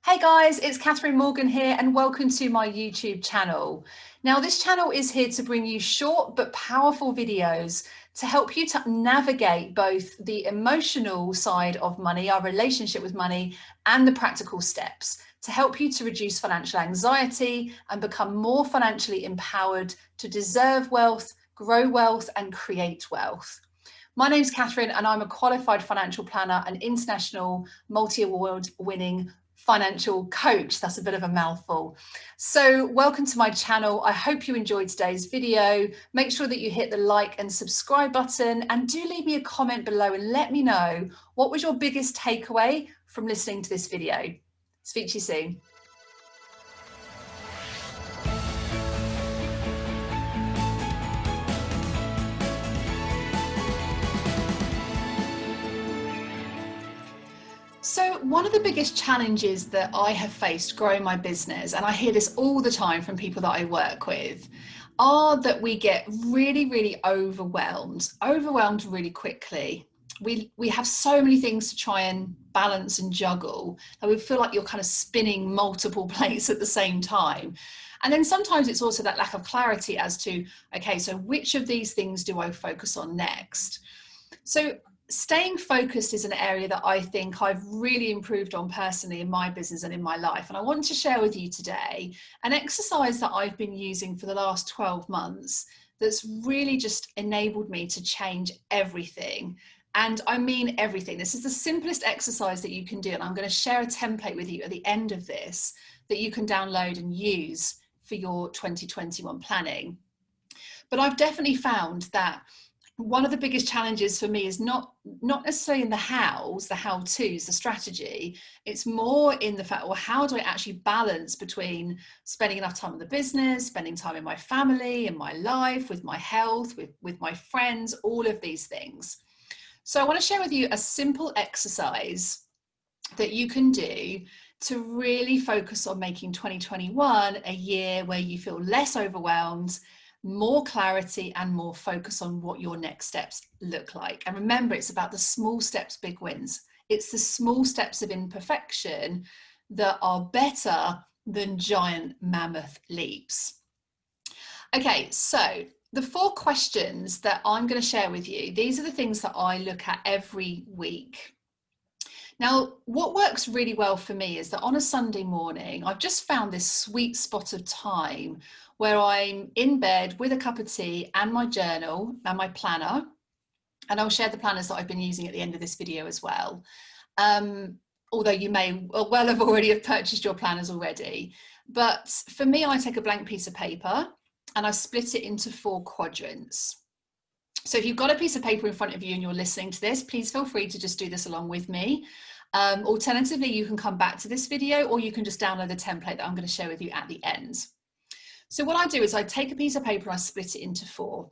Hey guys, it's Catherine Morgan here and welcome to my YouTube channel. Now this channel is here to bring you short but powerful videos to help you to navigate both the emotional side of money, our relationship with money, and the practical steps to help you to reduce financial anxiety and become more financially empowered to deserve wealth, grow wealth, and create wealth. My name's Catherine and I'm a qualified financial planner and international multi-award winning financial coach. That's a bit of a mouthful. So welcome to my channel. I hope you enjoyed today's video. Make sure that you hit the like and subscribe button and do leave me a comment below and let me know what was your biggest takeaway from listening to this video. Speak to you soon. So one of the biggest challenges that I have faced growing my business, and I hear this all the time from people that I work with, are that we get really overwhelmed really quickly. We have so many things to try and balance and juggle that we feel like you're kind of spinning multiple plates at the same time. And then sometimes it's also that lack of clarity as to, okay, so which of these things do I focus on next? So staying focused is an area that I think I've really improved on personally in my business and in my life. And I want to share with you today an exercise that I've been using for the last 12 months that's really just enabled me to change everything. And I mean everything. This is the simplest exercise that you can do. And I'm going to share a template with you at the end of this that you can download and use for your 2021 planning. But I've definitely found that one of the biggest challenges for me is not necessarily in the hows, the how-tos, the strategy. It's more in the fact, well, how do I actually balance between spending enough time in the business, spending time in my family, in my life, with my health, with my friends, all of these things. So I want to share with you a simple exercise that you can do to really focus on making 2021 a year where you feel less overwhelmed, more clarity, and more focus on what your next steps look like. And remember, it's about the small steps, big wins. It's the small steps of imperfection that are better than giant mammoth leaps. Okay, so the 4 questions that I'm going to share with you, these are the things that I look at every week. Now, what works really well for me is that on a Sunday morning, I've just found this sweet spot of time where I'm in bed with a cup of tea and my journal and my planner. And I'll share the planners that I've been using at the end of this video as well. Although you may well have already have purchased your planners already. But for me, I take a blank piece of paper and I split it into 4 quadrants. So if you've got a piece of paper in front of you and you're listening to this, please feel free to just do this along with me. Alternatively, you can come back to this video or you can just download the template that I'm going to share with you at the end. So what I do is I take a piece of paper and I split it into 4.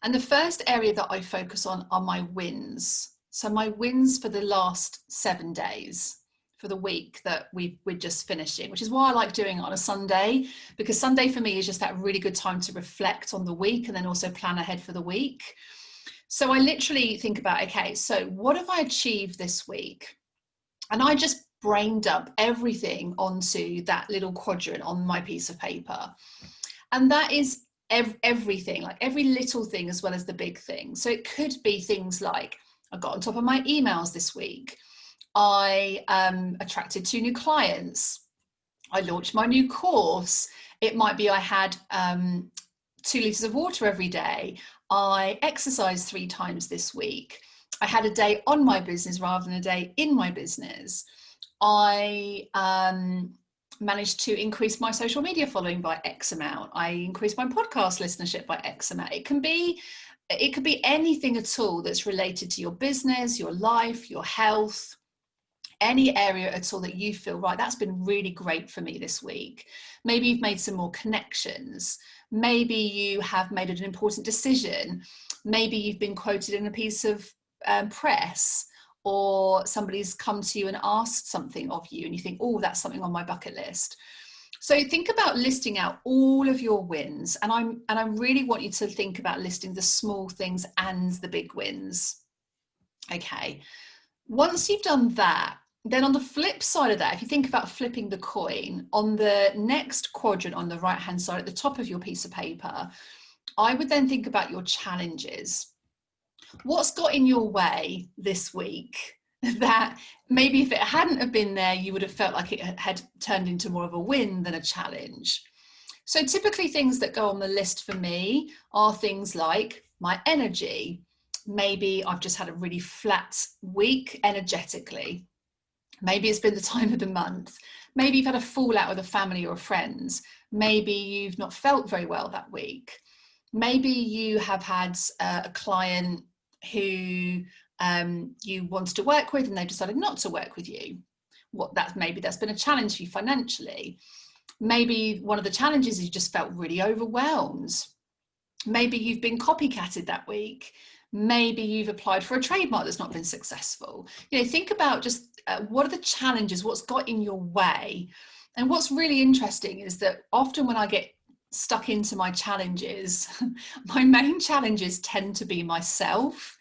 And the first area that I focus on are my wins. So my wins for the last 7 days, for the week that we're just finishing, which is why I like doing it on a Sunday, because Sunday for me is just that really good time to reflect on the week and then also plan ahead for the week. So I literally think about, okay, so what have I achieved this week? And I just brain dump everything onto that little quadrant on my piece of paper. And that is everything, like every little thing as well as the big thing. So it could be things like I got on top of my emails this week. I attracted 2 new clients. I launched my new course. It might be I had 2 litres of water every day. I exercised 3 times this week. I had a day on my business rather than a day in my business. I managed to increase my social media following by X amount. I increased my podcast listenership by X amount. It could be anything at all that's related to your business, your life, your health, any area at all that you feel, right, that's been really great for me this week. Maybe you've made some more connections. Maybe you have made an important decision. Maybe you've been quoted in a piece of press, or somebody's come to you and asked something of you and you think, oh, that's something on my bucket list. So think about listing out all of your wins, and I really want you to think about listing the small things and the big wins. Okay, once you've done that, Then on the flip side of that, if you think about flipping the coin, on the next quadrant on the right hand side at the top of your piece of paper, I would then think about your challenges. What's got in your way this week that maybe if it hadn't have been there, you would have felt like it had turned into more of a win than a challenge? So typically things that go on the list for me are things like my energy. Maybe I've just had a really flat week energetically. Maybe it's been the time of the month. Maybe you've had a fallout with a family or friends. Maybe you've not felt very well that week. Maybe you have had a client who you wanted to work with and they decided not to work with you. Maybe that's been a challenge for you financially. Maybe one of the challenges is you just felt really overwhelmed. Maybe you've been copycatted that week. Maybe you've applied for a trademark that's not been successful. Think about just what are the challenges, what's got in your way. And what's really interesting is that often when I get stuck into my challenges, my main challenges tend to be myself.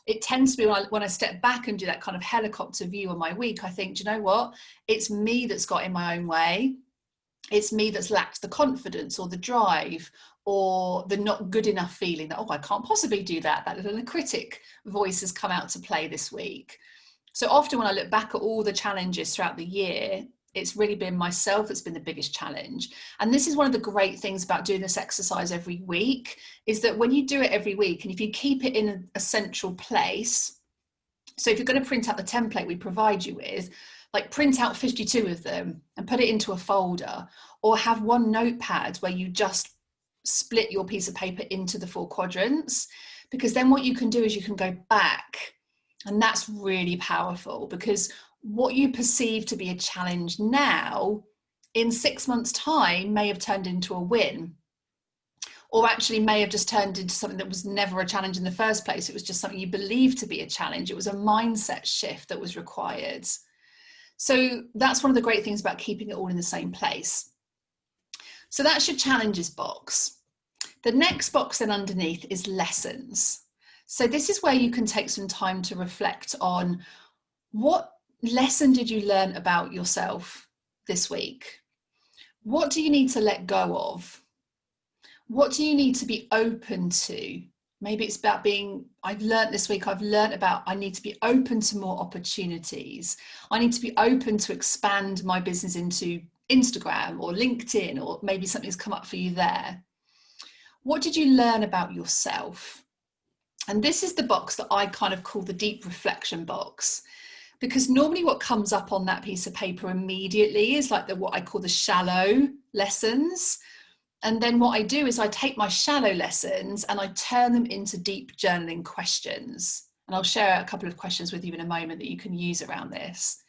It tends to be when I step back and do that kind of helicopter view on my week, I think, do you know what? It's me that's got in my own way. It's me that's lacked the confidence or the drive or the not good enough feeling that, oh, I can't possibly do that. That little critic voice has come out to play this week. So often when I look back at all the challenges throughout the year, it's really been myself that's been the biggest challenge. And this is one of the great things about doing this exercise every week, is that when you do it every week, and if you keep it in a central place, so if you're going to print out the template we provide you with, like print out 52 of them and put it into a folder, or have one notepad where you just split your piece of paper into the 4 quadrants, because then what you can do is you can go back, and that's really powerful, because what you perceive to be a challenge now, in 6 months' time, may have turned into a win, or actually may have just turned into something that was never a challenge in the first place. It was just something you believed to be a challenge. It was a mindset shift that was required. So that's one of the great things about keeping it all in the same place. So that's your challenges box. The next box then underneath is lessons. So this is where you can take some time to reflect on, what lesson did you learn about yourself this week? What do you need to let go of? What do you need to be open to? Maybe it's about I've learned this week, about I need to be open to more opportunities. I need to be open to expand my business into Instagram or LinkedIn, or maybe something's come up for you there. What did you learn about yourself? And this is the box that I kind of call the deep reflection box, because normally what comes up on that piece of paper immediately is like what I call the shallow lessons. And then what I do is I take my shallow lessons and I turn them into deep journaling questions. And I'll share a couple of questions with you in a moment that you can use around this.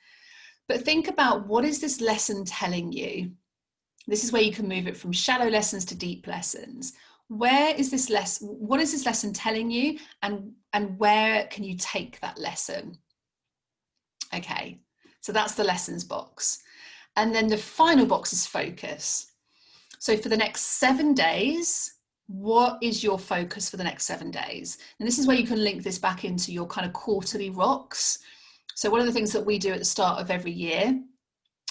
But think about, what is this lesson telling you? This is where you can move it from shallow lessons to deep lessons. What is this lesson telling you, and where can you take that lesson? Okay, so that's the lessons box. And then the final box is focus. So for the next 7 days, what is your focus for the next 7 days? And this is where you can link this back into your kind of quarterly rocks. So one of the things that we do at the start of every year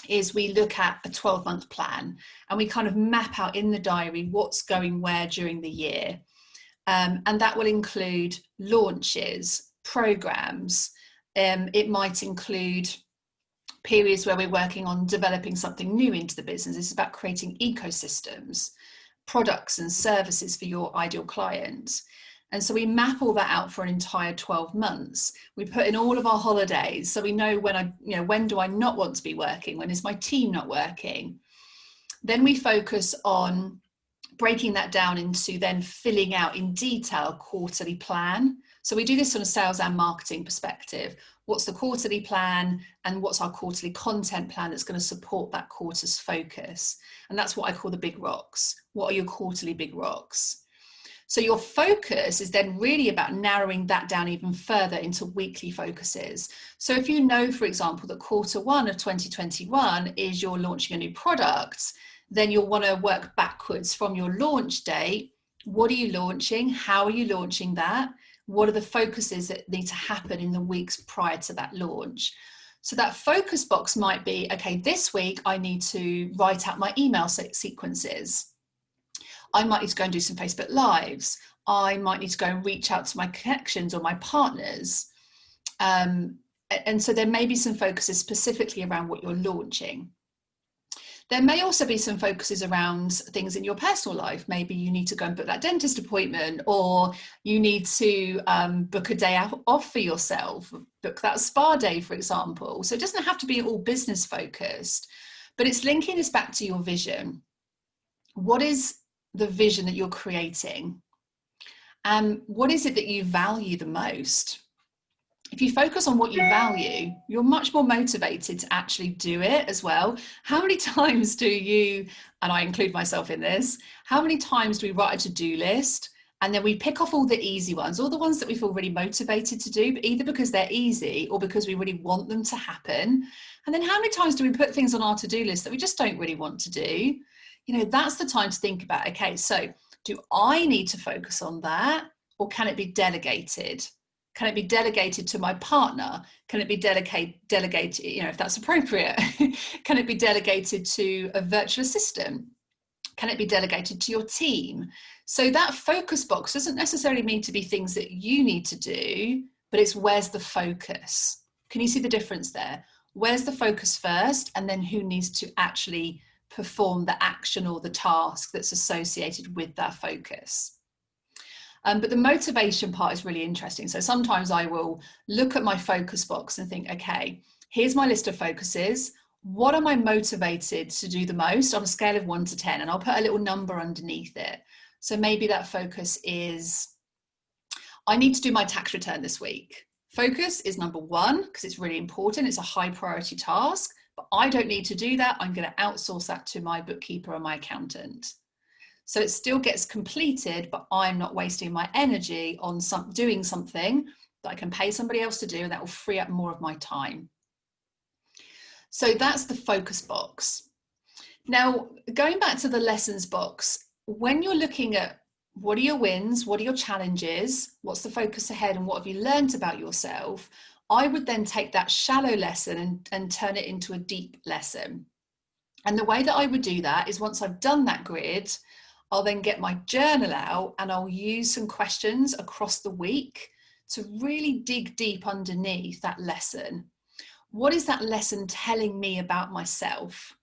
is we look at a 12-month plan, and we kind of map out in the diary what's going where during the year. And that will include launches, programs. It might include periods where we're working on developing something new into the business. It's about creating ecosystems, products and services for your ideal clients. And so we map all that out for an entire 12 months. We put in all of our holidays, so we know when do I not want to be working? When is my team not working? Then we focus on breaking that down into then filling out in detail a quarterly plan. So we do this from a sales and marketing perspective. What's the quarterly plan, and what's our quarterly content plan that's going to support that quarter's focus? And that's what I call the big rocks. What are your quarterly big rocks? So your focus is then really about narrowing that down even further into weekly focuses. So if you know, for example, that Q1 of 2021 is you're launching a new product, then you'll want to work backwards from your launch date. What are you launching? How are you launching that? What are the focuses that need to happen in the weeks prior to that launch? So that focus box might be, okay, this week I need to write out my email sequences. I might need to go and do some Facebook Lives. I might need to go and reach out to my connections or my partners. And so there may be some focuses specifically around what you're launching. There may also be some focuses around things in your personal life. Maybe you need to go and book that dentist appointment, or you need to book a day off for yourself, book that spa day, for example. So it doesn't have to be all business focused, but it's linking this back to your vision. What is the vision that you're creating? And what is it that you value the most? If you focus on what you value, you're much more motivated to actually do it as well. How many times do you, and I include myself in this, how many times do we write a to-do list and then we pick off all the easy ones, all the ones that we feel really motivated to do, but either because they're easy or because we really want them to happen? And then how many times do we put things on our to-do list that we just don't really want to do? You know, that's the time to think about, okay, so do I need to focus on that, or can it be delegated? Can it be delegated to my partner? Can it be delegated, you know, if that's appropriate? Can it be delegated to a virtual assistant? Can it be delegated to your team? So that focus box doesn't necessarily mean to be things that you need to do, but it's where's the focus? Can you see the difference there? Where's the focus first, and then who needs to actually perform the action or the task that's associated with that focus? But the motivation part is really interesting. So sometimes I will look at my focus box and think, okay, here's my list of focuses. What am I motivated to do the most on a scale of 1 to 10? And I'll put a little number underneath it. So maybe that focus is, I need to do my tax return this week. Focus is number 1 because it's really important. It's a high priority task, but I don't need to do that. I'm going to outsource that to my bookkeeper or my accountant. So it still gets completed, but I'm not wasting my energy on doing something that I can pay somebody else to do, and that will free up more of my time. So that's the focus box. Now, going back to the lessons box, when you're looking at what are your wins, what are your challenges, what's the focus ahead, and what have you learned about yourself, I would then take that shallow lesson and turn it into a deep lesson. And the way that I would do that is, once I've done that grid, I'll then get my journal out and I'll use some questions across the week to really dig deep underneath that lesson. What is that lesson telling me about myself?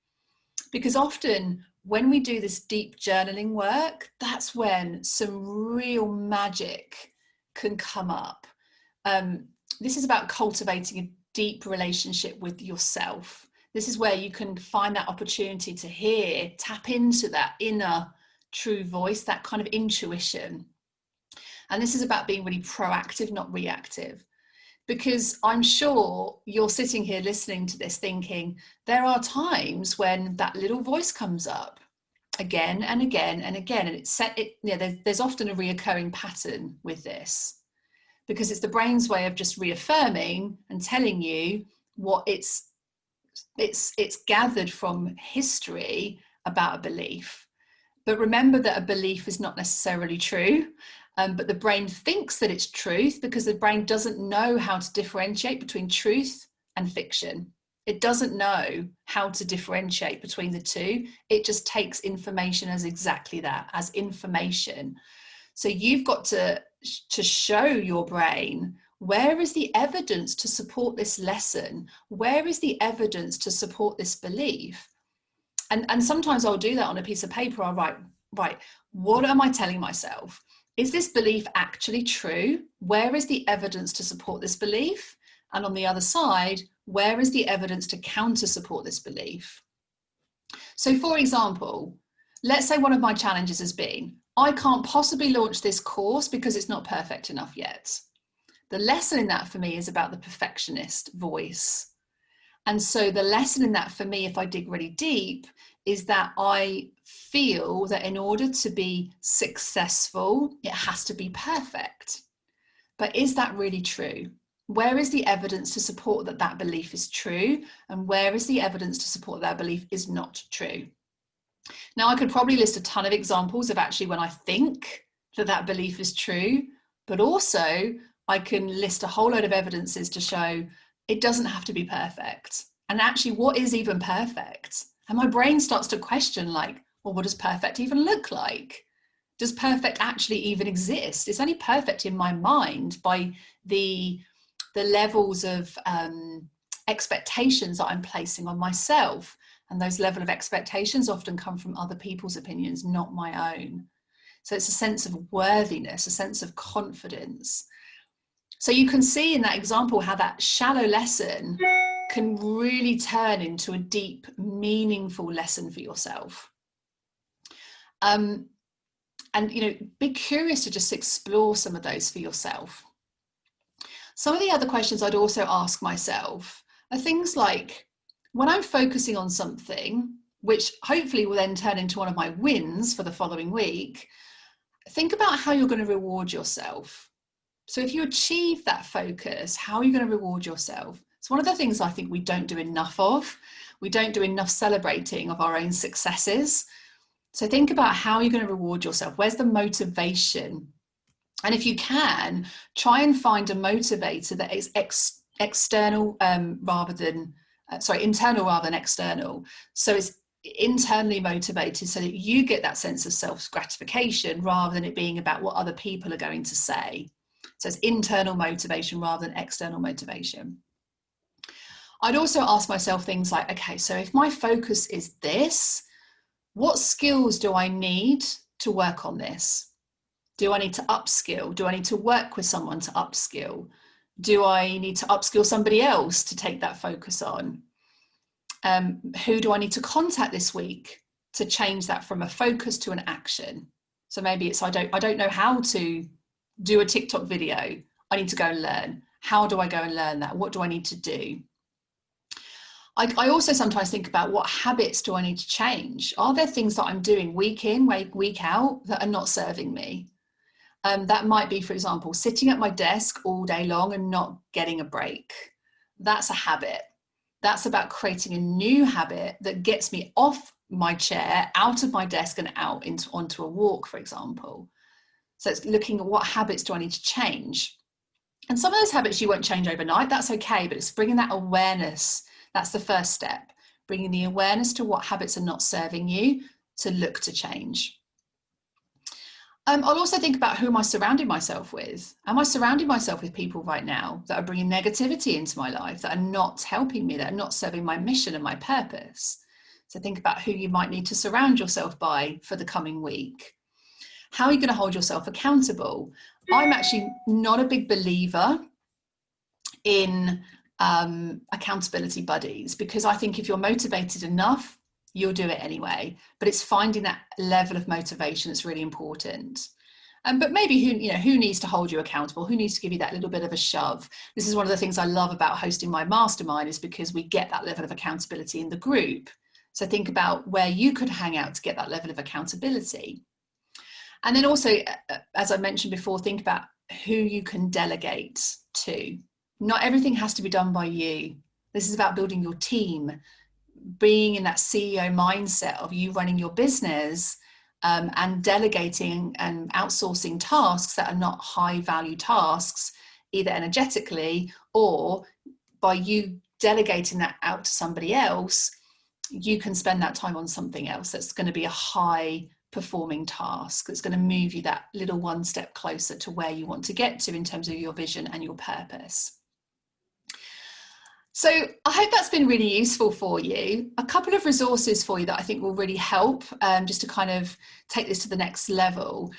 Because often when we do this deep journaling work, that's when some real magic can come up. This is about cultivating a deep relationship with yourself. This is where you can find that opportunity to tap into that inner true voice, that kind of intuition. And this is about being really proactive, not reactive. Because I'm sure you're sitting here listening to this thinking, there are times when that little voice comes up again and again and again. And there's often a reoccurring pattern with this, because it's the brain's way of just reaffirming and telling you what it's gathered from history about a belief. But remember that a belief is not necessarily true, but the brain thinks that it's truth because the brain doesn't know how to differentiate between truth and fiction. It doesn't know how to differentiate between the two. It just takes information as exactly that, as information. So you've got to show your brain, where is the evidence to support this lesson? Where is the evidence to support this belief? And sometimes I'll do that on a piece of paper. I'll write, right, what am I telling myself? Is this belief actually true? Where is the evidence to support this belief? And on the other side, where is the evidence to counter support this belief? So for example, let's say one of my challenges has been, I can't possibly launch this course because it's not perfect enough yet. The lesson in that for me is about the perfectionist voice. And so the lesson in that for me, if I dig really deep, is that I feel that in order to be successful, it has to be perfect. But is that really true? Where is the evidence to support that that belief is true? And where is the evidence to support that belief is not true? Now, I could probably list a ton of examples of actually when I think that that belief is true, but also I can list a whole load of evidences to show it doesn't have to be perfect. And actually, what is even perfect? And my brain starts to question, like, well, what does perfect even look like? Does perfect actually even exist? It's only perfect in my mind by the levels of expectations that I'm placing on myself. And those level of expectations often come from other people's opinions, not my own. So it's a sense of worthiness, a sense of confidence. So you can see in that example how that shallow lesson can really turn into a deep, meaningful lesson for yourself. And, you know, be curious to just explore some of those for yourself. Some of the other questions I'd also ask myself are things like, when I'm focusing on something, which hopefully will then turn into one of my wins for the following week, think about how you're going to reward yourself. So if you achieve that focus, how are you going to reward yourself? It's one of the things I think we don't do enough of. We don't do enough celebrating of our own successes. So think about how you're going to reward yourself. Where's the motivation? And if you can, try and find a motivator that is internal rather than external. So it's internally motivated so that you get that sense of self-gratification rather than it being about what other people are going to say. So it's internal motivation rather than external motivation. I'd also ask myself things like, okay, so if my focus is this, what skills do I need to work on this? Do I need to upskill? Do I need to work with someone to upskill? Do I need to upskill somebody else to take that focus on? Who do I need to contact this week to change that from a focus to an action? So maybe it's, I don't know how to do a TikTok video. I need to go and learn. How do I go and learn that? What do I need to do? I also sometimes think about, what habits do I need to change? Are there things that I'm doing week in, week out that are not serving me? That might be, for example, sitting at my desk all day long and not getting a break. That's a habit. That's about creating a new habit that gets me off my chair, out of my desk and out onto a walk, for example. So it's looking at, what habits do I need to change? And some of those habits you won't change overnight. That's okay, but it's bringing that awareness. That's the first step, bringing the awareness to what habits are not serving you to look to change. I'll also think about, who am I surrounding myself with? Am I surrounding myself with people right now that are bringing negativity into my life, that are not helping me, that are not serving my mission and my purpose? So think about who you might need to surround yourself by for the coming week. How are you going to hold yourself accountable? I'm actually not a big believer in accountability buddies, because I think if you're motivated enough, you'll do it anyway. But it's finding that level of motivation that's really important. But maybe who needs to hold you accountable? Who needs to give you that little bit of a shove? This is one of the things I love about hosting my mastermind, is because we get that level of accountability in the group. So think about where you could hang out to get that level of accountability. And then also, as I mentioned before, think about who you can delegate to. Not everything has to be done by you. This is about building your team, being in that CEO mindset of you running your business, and delegating and outsourcing tasks that are not high value tasks, either energetically or by you delegating that out to somebody else, you can spend that time on something else that's going to be a high performing task, that's going to move you that little one step closer to where you want to get to in terms of your vision and your purpose. So I hope that's been really useful for you. A couple of resources for you that I think will really help, just to kind of take this to the next level.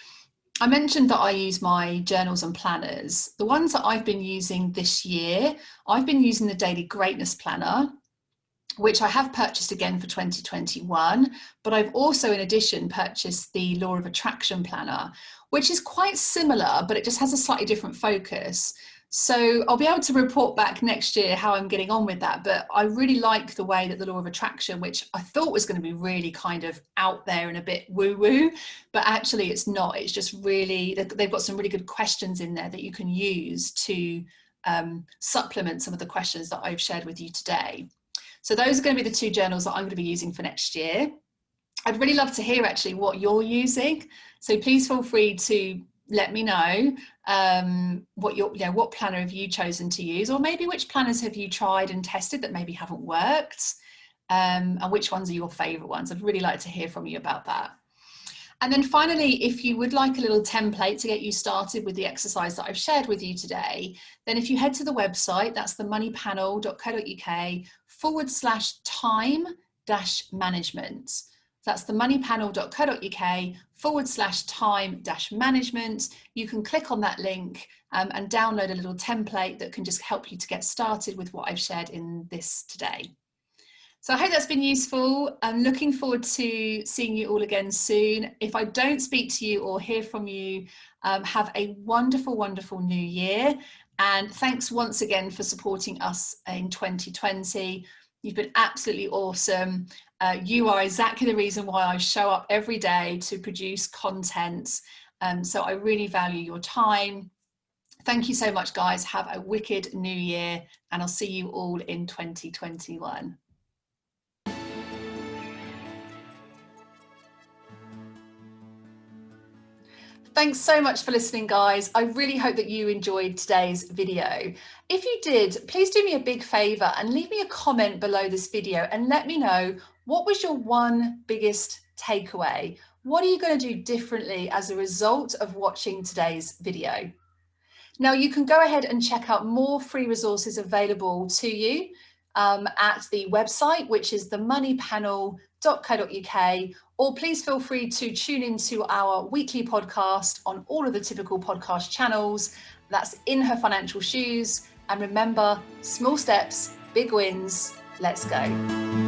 I mentioned that I use my journals and planners. The ones that I've been using this year, I've been using the Daily Greatness Planner, which I have purchased again for 2021, but I've also in addition purchased the Law of Attraction Planner, which is quite similar, but it just has a slightly different focus. So I'll be able to report back next year how I'm getting on with that. But I really like the way that the Law of Attraction, which I thought was going to be really kind of out there and a bit woo-woo, but actually it's not. It's just really, they've got some really good questions in there that you can use to supplement some of the questions that I've shared with you today. So those are going to be the two journals that I'm going to be using for next year. I'd really love to hear actually what you're using. So please feel free to let me know what planner have you chosen to use, or maybe which planners have you tried and tested that maybe haven't worked, and which ones are your favorite ones. I'd really like to hear from you about that. And then finally, if you would like a little template to get you started with the exercise that I've shared with you today, then if you head to the website, that's themoneypanel.co.uk/time-management. That's themoneypanel.co.uk/time-management. You can click on that link and download a little template that can just help you to get started with what I've shared in this today. So I hope that's been useful. I'm looking forward to seeing you all again soon. If I don't speak to you or hear from you, have a wonderful, wonderful new year. And thanks once again for supporting us in 2020. You've been absolutely awesome. You are exactly the reason why I show up every day to produce content. So I really value your time. Thank you so much, guys. Have a wicked new year, and I'll see you all in 2021. Thanks so much for listening, guys. I really hope that you enjoyed today's video. If you did, please do me a big favor and leave me a comment below this video and let me know, what was your one biggest takeaway? What are you going to do differently as a result of watching today's video? Now, you can go ahead and check out more free resources available to you at the website, which is themoneypanel.co.uk, or please feel free to tune into our weekly podcast on all of the typical podcast channels. That's In Her Financial Shoes. And remember, small steps, big wins. Let's go.